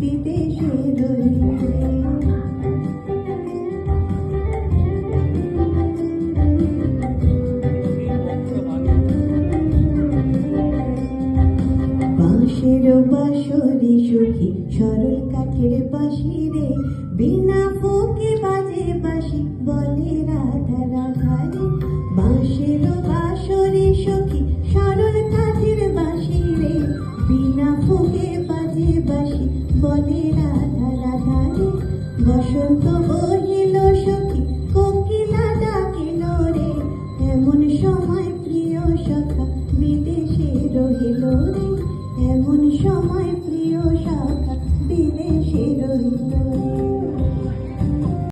বিদেশে রহিলে। বাঁশের বাঁশরি সখী সরল কাঠের বাঁশি রে, বিনা ফুঁকে বাজে বাঁশি বলে রাধা রাধা রে। বাঁশের বাঁশরি সখী সরল কাঠের বাঁশি রে, বিনা ফুঁকে বাজে বাঁশি বলে রাধা রাধা রে। বসন্ত বহিল সখী কোকিলা ডাকিল রে, এমন সময় প্রিয় সখা বিদেশে রহিল রে।